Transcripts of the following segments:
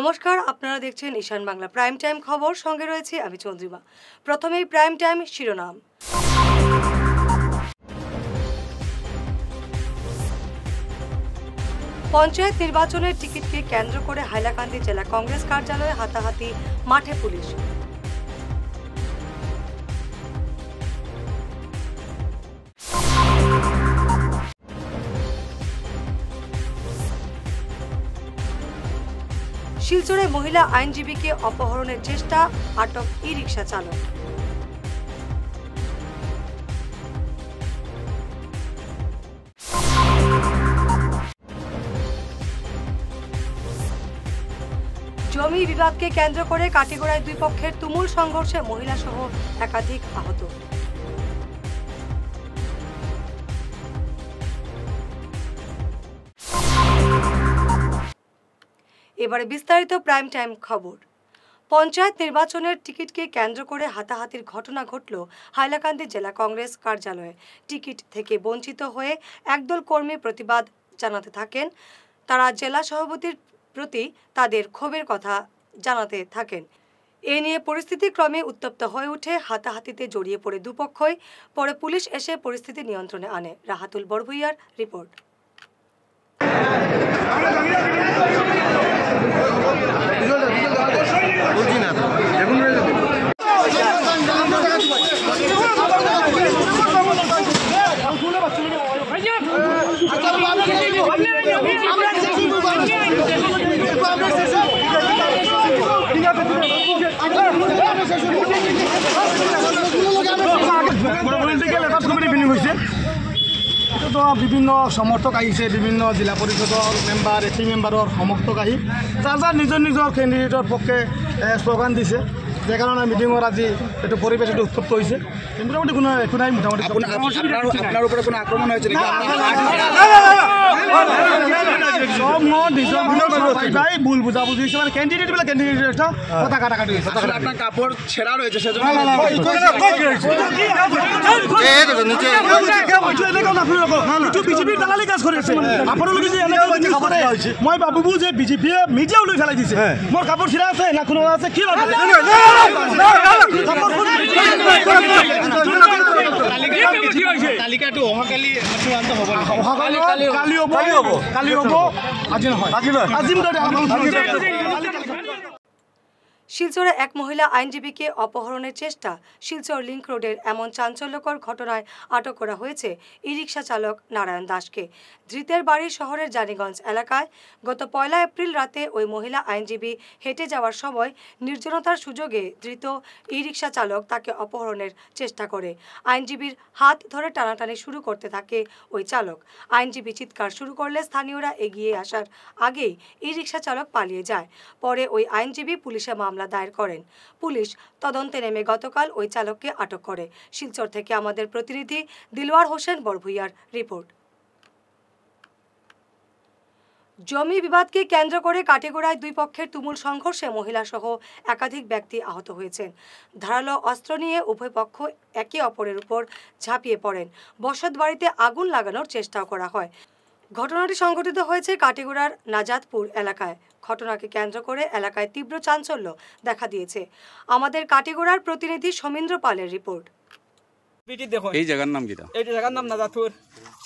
নমস্কার, আপনারা দেখছেন ঈশান বাংলা প্রাইম টাইম খবর। সঙ্গে রয়েছে আমি চন্দ্রিমা। প্রথমেই প্রাইম টাইম শিরোনাম। পঞ্চায়েত নির্বাচনের টিকিটকে কেন্দ্র করে হাইলাকান্দি জেলা কংগ্রেস কার্যালয়ে হাতাহাতি, মাঠে পুলিশ। শিলচরে মহিলা আইনজীবীকে অপহরণের চেষ্টা, আটক ই-রিকশা চালক। জমি বিবাদকে কেন্দ্র করে কাটিগড়ায় দুই পক্ষের তুমুল সংঘর্ষে মহিলা সহ একাধিক আহত। এবারে বিস্তারিত প্রাইম টাইম খবর। পঞ্চায়েত নির্বাচনের টিকিটকে কেন্দ্র করে হাতাহাতির ঘটনা ঘটল হাইলাকান্দি জেলা কংগ্রেস কার্যালয়ে। টিকিট থেকে বঞ্চিত হয়ে একদল কর্মী প্রতিবাদ জানাতে থাকেন। তারা জেলা সভাপতির প্রতি তাদের ক্ষোভের কথা জানাতে থাকেন। এ নিয়ে পরিস্থিতি ক্রমে উত্তপ্ত হয়ে ওঠে। হাতাহাতিতে জড়িয়ে পড়ে দুপক্ষই। পরে পুলিশ এসে পরিস্থিতি নিয়ন্ত্রণে আনে। রাহাতুল বড়ভূইয়ার রিপোর্ট। বিভিন্ন সমর্থক আহিছে, বিভিন্ন জিলা পরিষদৰ মেম্বাৰ, এটি মেম্বাৰৰ সমৰ্থক আহি যাৰ নিজৰ নিজৰ কেণ্ডিডেটৰ পক্ষে শ্লোগান দিছে। যে কাৰণে মিটিঙৰ আজি এইটো পৰিৱেশ এইটো উত্তপ্ত হৈছে। মোটামুটি কোনো একো নাই। মোটামুটি আপোনাৰ ওপৰত কোনো আক্ৰমণ হৈছে নেকি? সব মই নিজৰ ভুল বুজাবুজি হৈছে। মানে কেণ্ডিডেটবিলাক কেণ্ডিডেট কথা কাটাকাটি হৈছে। আপোনাৰ কাপোৰ ছেঁড়া ৰয়েছে সেজন্য বিজেপিৰ দালালি কাজ কৰি আছে। আপোনালোকে যে মই ভাবো যে বিজেপিয়ে মিডিয়াও লৈ পেলাই দিছে। মোৰ কাপোৰ ছিঁড়া আছে না কোনো আছে কি তালিকাটো অহাকালি কালি হ'ব, আজি নহয়। শিলচরে এক মহিলা আইনজীবীকে অপহরণের চেষ্টা। শিলচর লিংক রোডের এমন চাঞ্চল্যকর ঘটনায় আটক করা হয়েছে ই-রিকশা চালক নারায়ণ দাসকে। ধৃতের বাড়ি শহরের জানিগঞ্জ এলাকায়। গত 1 এপ্রিল রাতে ওই মহিলা আইনজীবী হেঁটে যাওয়ার সময় নির্জনতার সুযোগে ধৃত ই-রিকশা চালক তাকে অপহরণের চেষ্টা করে। আইনজীবীর হাত ধরে টানাটানি শুরু করতে থাকে ওই চালক। আইনজীবী চিৎকার শুরু করলে স্থানীয়রা এগিয়ে আসার আগেই ই-রিকশা চালক পালিয়ে যায়। পরে ওই আইনজীবী পুলিশে মামলা দায়ের করেন। পুলিশ তদন্তে নেমে গতকাল ওই চালককে আটক করে। শিলচর থেকে আমাদের প্রতিনিধি দিলওয়ার হোসেন বড়ভূইয়ার রিপোর্ট। জমি বিবাদকে কেন্দ্র করে কাটিগড়ায় দুই পক্ষের তুমুল সংঘর্ষে মহিলা সহ একাধিক ব্যক্তি আহত হয়েছেন। ধারালো অস্ত্র নিয়ে উভয় পক্ষ একে অপরের উপর ঝাঁপিয়ে পড়েন। বসত বাড়িতে আগুন লাগানোর চেষ্টাও করা হয়। ঘটনাটি সংঘটিত হয়েছে কাটিগড়ার নাজাতপুর এলাকায়। ঘটনাকে কেন্দ্র করে এলাকায় তীব্র চাঞ্চল্য দেখা দিয়েছে। আমাদের কাটিগড়ার প্রতিনিধি সমীন্দ্র পালের রিপোর্ট। এই জায়গার নাম কি? এই জায়গার নাম নাজাতপুর,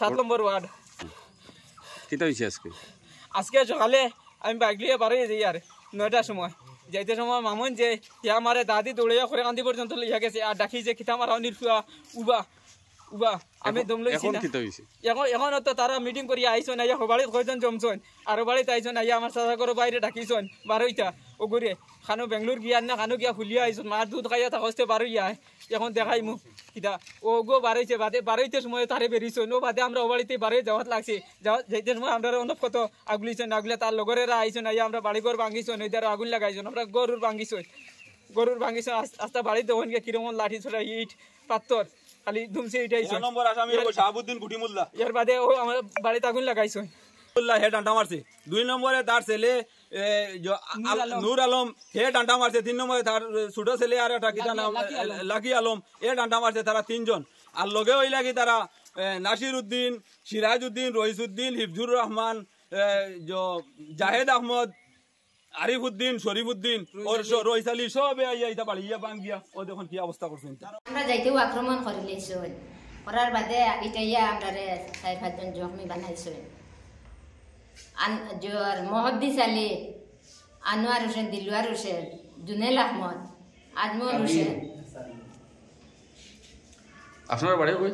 7 নম্বর ওয়ার্ড। কিটা হইছে আজকে সকালে আমি বাইক নিয়ে বাড়ি যাই আর 9টার সময় যাইতে সময় মামুন যে আমারে দাদি দৌড়িয়া করে কান্দি পর্যন্ত লইয়া গেছে আর ডাকি যে খিতা মারা নিরফুয়া উবা উবা আমি দম লইছি না। এখন তো তারা মিটিং করি আইসন আইয়া বাড়িত কয়জন জমছন আর বাড়িতে আইসন আইয়া আমার সাদা করে বাইরে ডাকিছন বারোইটা ও করে খানো বেঙ্গলোর গিয়া না খানো গিয়া ফুলিয়া আইসন মার দুধ খাইয়া থাকতে বারোইয়া এখন দেখাই মু কিতা ও গো বারোইছে বাদে বারোইতে সময় তারে বেরিয়েছন ও বাদে আমরা ও বাড়িতে বারোই যাওয়াত লাগছে যাইতে সময় আমরা অনেক কত আগুলিছন আগুলে তার লগরেরা আইসন আইয়া আমরা বাড়ি ঘর ভাঙিছন ওই দ্বারা আগুন লাগাইছন আমরা গরুর ভাঙিছন আস্তা বাড়িতে ওখান গিয়ে কিরকম লাঠি ছোড়া ইট পাত্তর খালি ধুমছে এটাই নম্বর আসামি শাহাবুদ্দিন গুটিমুল্লাহ। এর বাদে ও আমার বাড়িতে আগুন লাগাইছে। হে ডান্ডা মারছে। 2 নম্বরে তার ছেলে নূর আলম হে ডান্ডা মারছে। 3 নম্বরে তার ছোট ছেলে আর একটা কিটা নাম লাকি আলম এ ডান্ডা মারছে। তারা 3 জন। আর লগে ওই লাগি তারা নাসির উদ্দিন, সিরাজ উদ্দিন, রইস উদ্দিন, হিফজুর রহমান, জাহেদ আহমদ আরিফুদ্দিন শরীফুদ্দিন ওর রইসালি সবে আইয়া বাড়িয়া বাঙ্গিয়া ও দেখুন কি অবস্থা করছেন আমরা যাইতেও আক্রমণ করে লইছো করার বাদে ইটাইয়া আমরা 4-5 জন জখমি বানাইছো মহদ্দিস আলী, আনোয়ার হোসেন, দিলওয়ার হোসেন, জুনেল আহমদ, আজমল হোসেন। আপনার বাড়ি কই?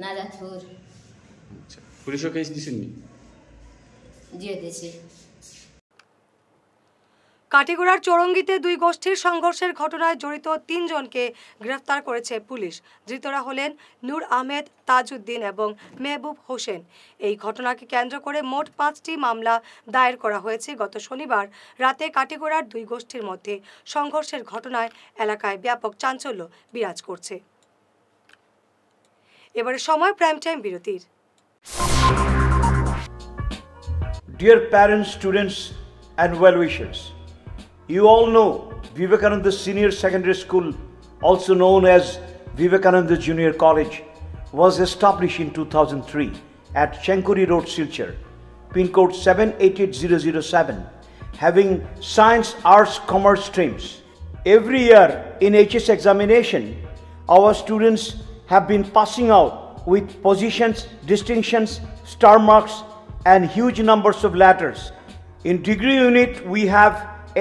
নাজাতপুর। আচ্ছা, পুলিশও কেস দিছেন নি? জি দিছি। কাটিগড়ার চৌরঙ্গিতে দুই গোষ্ঠীর সংঘর্ষের ঘটনায় জড়িত 3 জনকে গ্রেফতার করেছে পুলিশ। ধৃতরা হলেন নূর আহমেদ, তাজউদ্দিন এবং মেহবুব হোসেন। এই ঘটনাকে কেন্দ্র করে মোট 5টি মামলা দায়ের করা হয়েছে। গত শনিবার রাতে কাটিগড়ার দুই গোষ্ঠীর মধ্যে সংঘর্ষের ঘটনায় এলাকায় ব্যাপক চাঞ্চল্য বিরাজ করছে। এবারে সময় প্রাইম টাইম বিরতির। Dear parents, students and well-wishers, you all know Vivekananda Senior Secondary School, also known as Vivekananda Junior College, was established in 2003 at Chenkuri Road, Silchar, pin code 788007, having science, arts, commerce streams. Every year in HS examination, our students have been passing out with positions, distinctions, star marks and huge numbers of letters. In degree unit, we have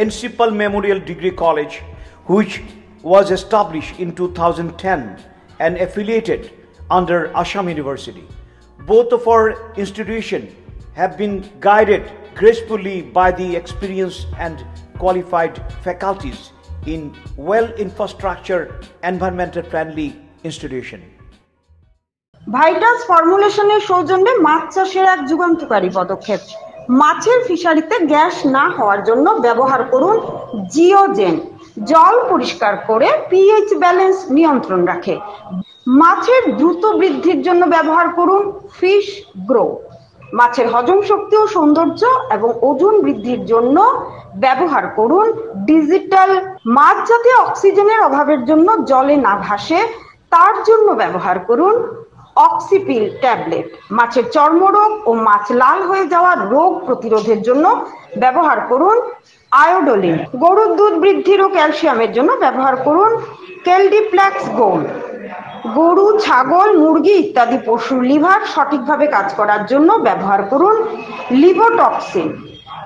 Encipal Memorial Degree College, which was established in 2010 and affiliated under Assam University. Both of our institutions have been guided gracefully by the experienced and qualified faculties in well-infrastructure, environmental-friendly institution. Vital ফর্মুলেশনের সৌজন্যে মাছ চাষের এক যুগান্তকারী পদক্ষেপ। মাছের ফিশারিতে gas না হওয়ার জন্য ব্যবহার করুন জিওজেন। জল পরিষ্কার করে পিএইচ ব্যালেন্স নিয়ন্ত্রণ রাখে। মাছের দ্রুত বৃদ্ধির জন্য ব্যবহার করুন ফিশ গ্রো। মাছের হজম শক্তি ও সৌন্দর্য এবং ওজন বৃদ্ধির জন্য ব্যবহার করুন ডিজিটাল। মাছ যাতে অক্সিজেনের অভাবের জন্য জলে না ভাসে তার জন্য ব্যবহার করুন অক্সিপিল ট্যাবলেট। মাছের চর্মরোগ ও মাছ লাল হয়ে যাওয়ার রোগ প্রতিরোধের জন্য ব্যবহার করুন আয়োডোলিন। গরুর দুধ বৃদ্ধির ও ক্যালসিয়ামের জন্য ব্যবহার করুন কেলডিপ্লেক্স গোল্ড। গরু, ছাগল, মুরগি ইত্যাদি পশুর লিভার সঠিকভাবে কাজ করার জন্য ব্যবহার করুন লিভোটক্সিন।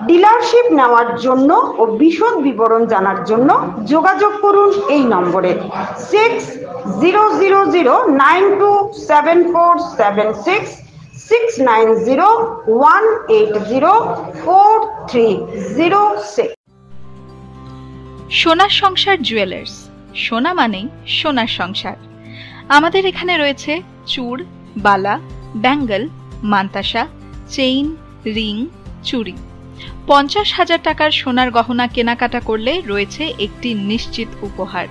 ডিলারশিপ নেওয়ার জন্য ও বিশদ বিবরণ জানার জন্য যোগাযোগ করুন এই নম্বরে 6000927476 6901804306। সোনার সংসার জুয়েলার্স, সোনা মানেই সোনার সংসার। আমাদের এখানে রয়েছে চূড়, বালা, ব্যাঙ্গল, মান্তাসা, চেইন, রিং, চুড়ি। 50,000 টাকার সোনার গহনা কেনাকাটা করলে রয়েছে একটি নিশ্চিত উপহার।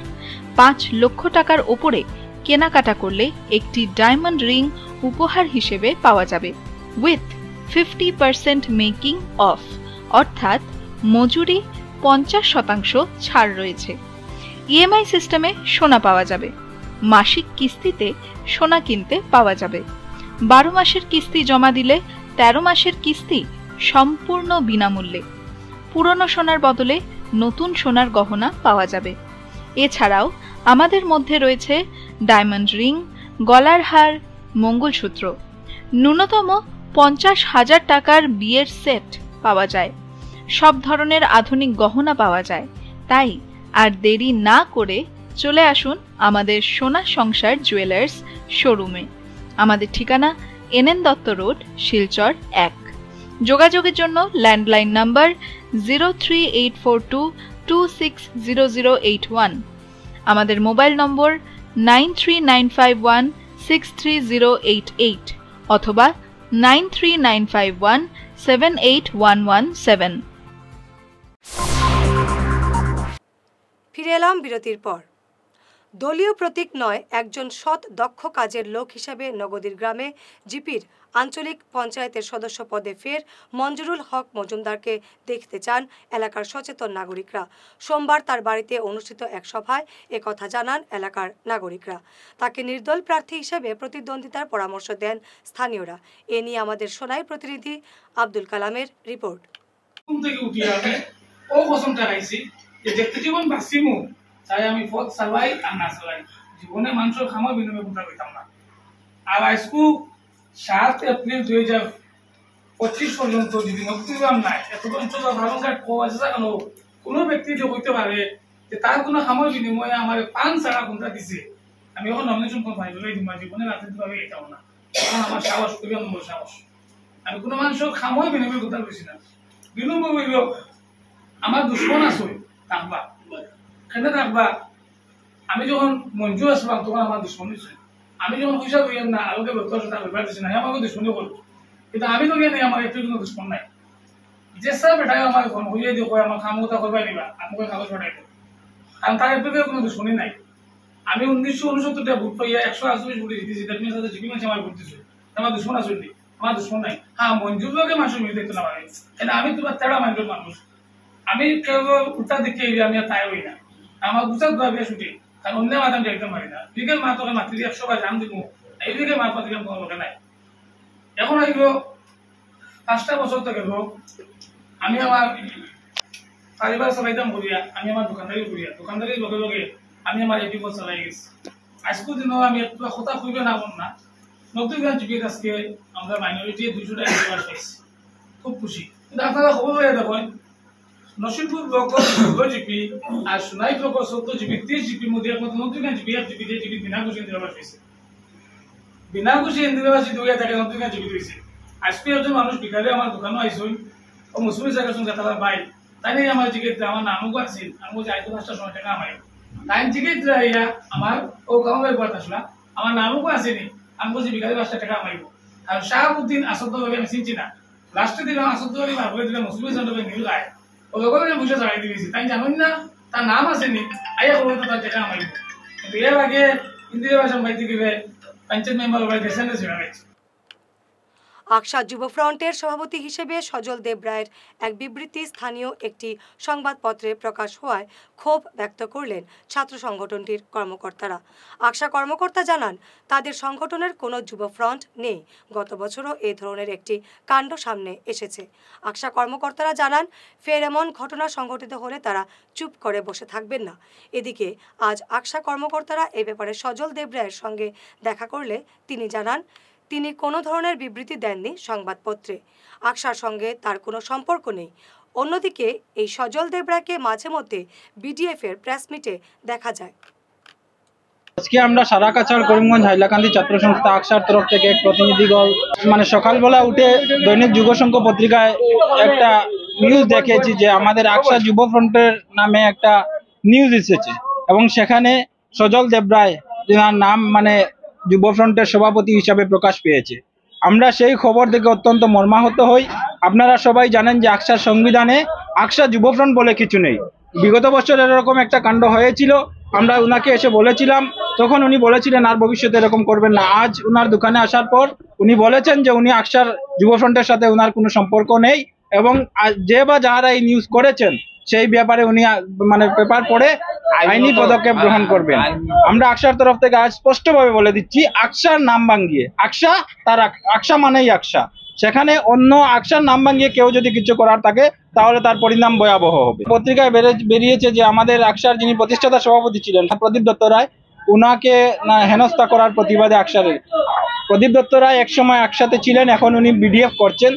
5 লক্ষ টাকার ওপরে কেনাকাটা করলে একটি ডায়মন্ড রিং উপহার হিসেবে পাওয়া যাবে উইথ 50% মেকিং অফ, অর্থাৎ মজুরি 50% ছাড় রয়েছে। ইএমআই সিস্টেমে সোনা পাওয়া যাবে। মাসিক কিস্তিতে সোনা কিনতে পাওয়া যাবে। 12 মাসের কিস্তি জমা দিলে 13 মাসের কিস্তি সম্পূর্ণ বিনামূল্যে। পুরনো সোনার বদলে নতুন সোনার গহনা পাওয়া যাবে। এছাড়াও আমাদের মধ্যে রয়েছে ডায়মন্ড রিং, গলার হার, মঙ্গলসূত্র। ন্যূনতম 50,000 টাকার বিয়ের সেট পাওয়া যায়। সব ধরনের আধুনিক গহনা পাওয়া যায়। তাই আর দেরি না করে চলে আসুন আমাদের সোনা সংসার জুয়েলার্স শোরুমে। আমাদের ঠিকানা NN দত্ত রোড, শিলচর 1। যোগাযোগের জন্য ল্যান্ডলাইন নাম্বার 03842260081, আমাদের মোবাইল নম্বর 9395163088 অথবা 9395178117। ফিরে এলাম বিরতির পর। দলীয় প্রতীক নয়, একজন সৎ দক্ষ কাজের লোক হিসাবে নগদীর গ্রামে জিপির আঞ্চলিক পঞ্চায়েতের সদস্য পদে ফের মঞ্জুরুল হক মজুমদারকে দেখতে চান এলাকার সচেতন নাগরিকরা। সোমবার তার বাড়িতে অনুষ্ঠিত এক সভায় একথা জানান এলাকার নাগরিকরা। তাকে নির্দল প্রার্থী হিসেবে প্রতিদ্বন্দ্বিতার পরামর্শ দেন স্থানীয়রা। এ নিয়ে আমাদের সোনাই প্রতিনিধি আব্দুল কালামের রিপোর্ট। থেকে উঠিয়ে আমি ও কসমটা খাইছি যে দেখতে জীবন বাঁচিমু তাই আমি পথ চালাই আর না চালাই জীবনে মানুষের খামা বিনিময় কোনটা কইতাম না। আর আজকু 7 এপ্রিল 2025 পর্যন্ত যদি মুক্তিবাম নাই এত পর্যন্ত ভারঙ্গাট কোয়াজা কেন কোনো ব্যক্তি যে হইতে পারে যে তার কোনো খামার বিনিময়ে আমার 5 টাকা কোনটা দিছে আমি এখন নমিনেশন কোন ভাই বলে দিমা জীবনে রাজনীতিভাবে এটাও না, কারণ আমার সাহস করি আমার সাহস। আমি কোনো মানুষের খামর বিনিময় কথা বলছি না। বিনিময় হইল আমার দুশ্মন আছে থাকবা কেন থাকবা। আমি যখন মঞ্জু আসলাম তখন আমার দুশ্মন হয়েছে। আমি যখন পয়সা করি না আলোকে ব্যবহার সাথে ব্যাপার দিচ্ছি না আমাকে দুশ্মনী করবো, কিন্তু আমি তো গিয়ে নেই আমার একটু কোনো দুশ্মন নাই। যে স্যার বেটাই আমার ফোন হইলে দিয়ে কয় আমার খামতা করবাই নিবা আমাকে কাগজ পাঠাই দেবো, কারণ তার একটু কোনো দুশ্মনী নাই। আমি 1969 ভোট পাইয়া 148 ভোটে জিতেছি, তার মেয়ে সাথে জিপি মানুষ আমার ভোট দিচ্ছে। আমার দুশ্মন আসলে আমার দুশ্মন নাই। হ্যাঁ মঞ্জুর লোকে মানুষের মিলে দেখতে না পারে, কেন আমি তোমার তেড়া মাইন্ডের মানুষ। আমি কেবল উল্টা দিকে আমি আর তাই হই না, আমার গুছাত ভাবে ছুটি, কারণ অন্য মাতাম যাইতে পারি না। বিকেল মা তোকে মাতৃ 100 বার জান দিব এই দিকে মা পাতি কোনো লোকে নাই। এখন আইল 5টা বছর থেকে হোক আমি আমার পরিবার চালাইতাম করিয়া, আমি আমার দোকানদারি করিয়া, দোকানদারির লগে লগে আমি আমার এটি বছর চালাই গেছি। আজকের দিনও আমি একটু কথা খুঁজবে না বল না। নতুনগঞ্জ জিপির আজকে আমরা মাইনরিটি 200 টাকা এবার পাইছি, খুব খুশি। কিন্তু আপনারা খবর হয়ে দেখেন নসিবপুর ব্লকের জিপি আর সোনাই ব্লকের 14 জিপি 30 জিপির মধ্যে একমাত্র নতুনগঞ্জ জিপি জিপি যে জিপি বিনা ঘুষি ইন্দিরাবাস পাইছে। বিনা ঘুষি ইন্দিরাবাসী দুইয়া থাকে নতুনগঞ্জ জিপি হয়েছে। আজকে একজন মানুষ বিকালে আমার দোকানও আইসই ও মুসলিম জায়গার সঙ্গে তারা ভাই তাই নিয়ে আমার জিজ্ঞেস আমার নামও আসছিল আমি বলছি আইতো 5টার সময় টাকা আমার তাই জিজ্ঞেস ইয়া আমার ও কামাই বাদ আসলা আমার নামও আসেনি। আমি বলছি বিকালে 5টা টাকা আমাইব। আর শাহাবুদ্দিন আসাদভাবে আমি চিনছি না, লাস্টে দিলাম আসাদভাবে মারবে দিলাম মুসলিম জানবে নীল গায়ে ও লোকের বুঝে চালাই দিয়েছি। তাই জানুন না তার নাম আসেনি, আইয়া খবর তো তার টাকা আমাইব। কিন্তু এর আগে ইন্দিরাবাস ভাইতে গেলে পঞ্চায়েত মেম্বার ভাই দেশেন্দ্র ছেড়ে গেছে। আকশা যুব ফ্রন্টের সভাপতি হিসেবে সজল দেবরায়ের এক বিবৃতি স্থানীয় একটি সংবাদপত্রে প্রকাশ হওয়ায় ক্ষোভ ব্যক্ত করলেন ছাত্র সংগঠনটির কর্মকর্তারা। আকশা কর্মকর্তা জানান তাদের সংগঠনের কোনো যুব ফ্রন্ট নেই, গত বছরও এই ধরনের একটি কাণ্ড সামনে এসেছে। আকশা কর্মকর্তারা জানান ফের এমন ঘটনা সংঘটিত হলে তারা চুপ করে বসে থাকবেন না। এদিকে আজ আকশা কর্মকর্তারা এ ব্যাপারে সজল দেবরায়ের সঙ্গে দেখা করলে তিনি জানান তিনি কোনো ধরনের বিবৃতি দেননি সংবাদপত্রে, আকশার সঙ্গে তার কোনো সম্পর্ক নেই। অন্যদিকে এই সজল দেবরাকে মাঝে মধ্যে বিডিএফ এর প্রেস মিটে দেখা যায়। আজকে আমরা সারাকাছাড় করিমগঞ্জ হাইলাকান্দি ছাত্র সংস্থা আকশার তরফ থেকে এক প্রতিনিধি দল সকালবেলা উঠে দৈনিক যুগসংঘ পত্রিকায় একটা নিউজ দেখেছি যে আমাদের আকশা যুব ফ্রন্টের নামে একটা নিউজ এসেছে এবং সেখানে সজল দেবরায় যার নাম যুব ফ্রন্টের সভাপতি হিসাবে প্রকাশ পেয়েছে। আমরা সেই খবর থেকে অত্যন্ত মর্মাহত হই। আপনারা সবাই জানেন যে আকশার সংবিধানে আকশা যুব ফ্রন্ট বলে কিছু নেই। বিগত বছর এরকম একটা কাণ্ড হয়েছিল, আমরা উনাকে এসে বলেছিলাম, তখন উনি বলেছিলেন আর ভবিষ্যতে এরকম করবেন না। আজ উনার দোকানে আসার পর উনি বলেছেন যে উনি আকশার যুব ফ্রন্টের সাথে উনার কোনো সম্পর্ক নেই এবং যে বা যারা এই নিউজ করেছেন সেই ব্যাপারে উনি পেপার পড়ে আইনি পদক্ষেপ গ্রহণ করবেন। আমরা আকশার তরফ থেকে আজ স্পষ্টভাবে বলে দিচ্ছি, আকশার নাম ভাঙিয়ে আকশা তার আকশা মানেই আকশা, সেখানে অন্য আকশার নাম ভাঙিয়ে কেউ যদি কিছু করার থাকে তাহলে তার পরিণাম ভয়াবহ হবে। পত্রিকায় বেরিয়েছে যে আমাদের আকশার যিনি প্রতিষ্ঠাতা সভাপতি ছিলেন প্রদীপ দত্ত রায়, উনাকে হেনস্থা করার প্রতিবাদে প্রদীপ দত্ত রায় একসময় আকশাতে ছিলেন, এখন উনি বিডিএফ করছেন।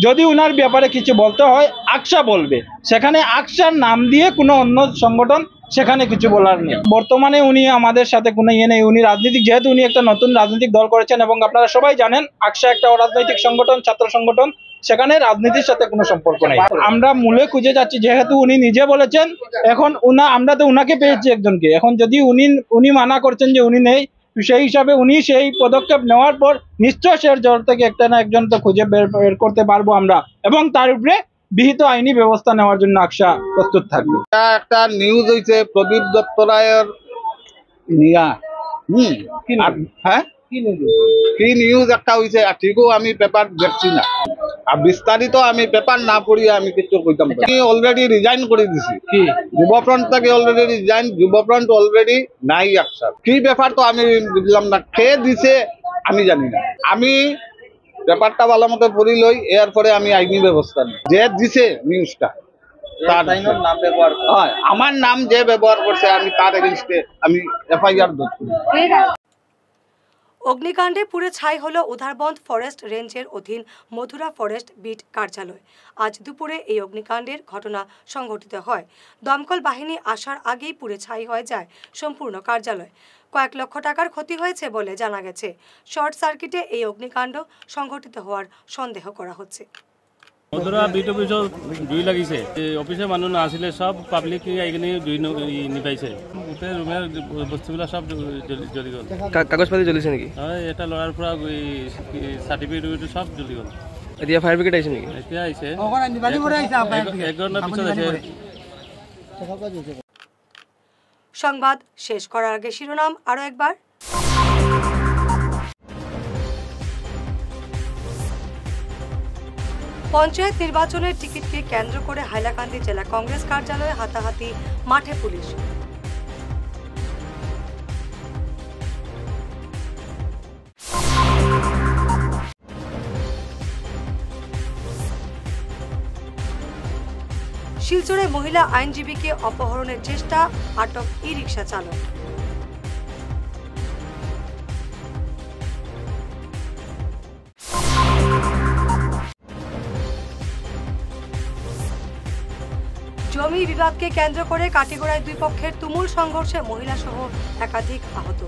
যদি উনার ব্যাপারে কিছু বলতে হয় আকশা বলবে, সেখানে আকশার নাম দিয়ে কোনো অন্য সংগঠন সেখানে কিছু বলার নেই। বর্তমানে উনি আমাদের সাথে কোনো ইয়ে নেই, উনি রাজনীতিক, যেহেতু উনি একটা নতুন রাজনৈতিক দল করেছেন এবং আপনারা সবাই জানেন আকশা একটা অরাজনৈতিক সংগঠন, ছাত্র সংগঠন, সেখানে রাজনীতির সাথে কোনো সম্পর্ক নেই। আমরা মূলে খুঁজে যাচ্ছি, যেহেতু উনি নিজে বলেছেন, এখন আমরা তো উনাকে পেয়েছি একজনকে, এখন যদি উনি মানা করছেন যে উনি নেই, সেই হিসাবে উনি সেই পদক্ষেপ নেওয়ার পর নিশ্চয় সে জোর থেকে একটা না একজন তো খুঁজে বের করতে পারবো আমরা, এবং তার উপরে বিহিত আইনি ব্যবস্থা নেওয়ার জন্য আকশা প্রস্তুত থাকবে। একটা নিউজ হয়েছে প্রদীপ দত্ত রায়ের নিয়া কি নিউজ একটা হয়েছে, ঠিকও আমি পেপার দেখছি না, আর বিস্তারিত আমি পেপার না পড়িয়ে আমি কিছু কইতাম। আমি অলরেডি রিজাইন করে দিছি যুব ফ্রন্ট থেকে, অলরেডি রিজাইন, যুব ফ্রন্ট অলরেডি নাই আকশার। কি ব্যাপার তো আমি বুঝলাম না, কে দিছে আমি জানি না। আমি ব্যাপারটা ভালো মতো পড়ি লই, এরপরে আমি আইনি ব্যবস্থা নিই। যে দিছে নিউজটা তার হয় আমার নাম যে ব্যবহার করছে আমি তার এগেইনস্টে আমি এফআইআর দর্জ করি। অগ্নিকাণ্ডে পুড়ে ছাই হলো উধারবন্দ ফরেস্ট রেঞ্জের অধীন মথুরা ফরেস্ট বিট কার্যালয়। আজ দুপুরে এই অগ্নিকাণ্ডের ঘটনা সংঘটিত হয়। দমকল বাহিনী আসার আগেই পুড়ে ছাই হয়ে যায় সম্পূর্ণ কার্যালয়। কয়েক লক্ষ টাকার ক্ষতি হয়েছে বলে জানা গেছে। শর্ট সার্কিটে এই অগ্নিকাণ্ড সংঘটিত হওয়ার সন্দেহ করা হচ্ছে। মধুরা বিট অফিসত জুই লাগিছে, অফিসে মানুহ নাছিলে, সব পাব্লিক এইখিনি জুই নিপাইছে, গোটেই ৰুমৰ বস্তুবিলাক সব জ্বলি গ'ল। কাগজ পাতি জ্বলিছে নেকি? হয়, এটা ল'ৰাৰ পৰা চাৰ্টিফিকেট সব জ্বলি গ'ল। এতিয়া ফায়াৰ ব্ৰিগেড আহিছে নেকি? এতিয়া আহিছে, 1 ঘণ্টাৰ পিছত আহিছে। সংবাদ শেষ করার আগে শিরোনাম আরো একবার। পঞ্চায়েত নির্বাচনের টিকিটকে কেন্দ্র করে হাইলাকান্দি জেলা কংগ্রেস কার্যালয়ে হাতাহাতি, মাঠে পুলিশ। শিলচরে মহিলা আইনজীবীকে অপহরণের চেষ্টা, আটক ই-রিকশা চালক। জমি বিবাদকে কেন্দ্র করে কাটিগড়ায় দুই পক্ষের তুমুল সংঘর্ষে মহিলা সহ একাধিক আহত।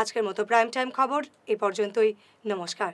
আজকের মতো প্রাইম টাইম খবর এ পর্যন্তই। নমস্কার।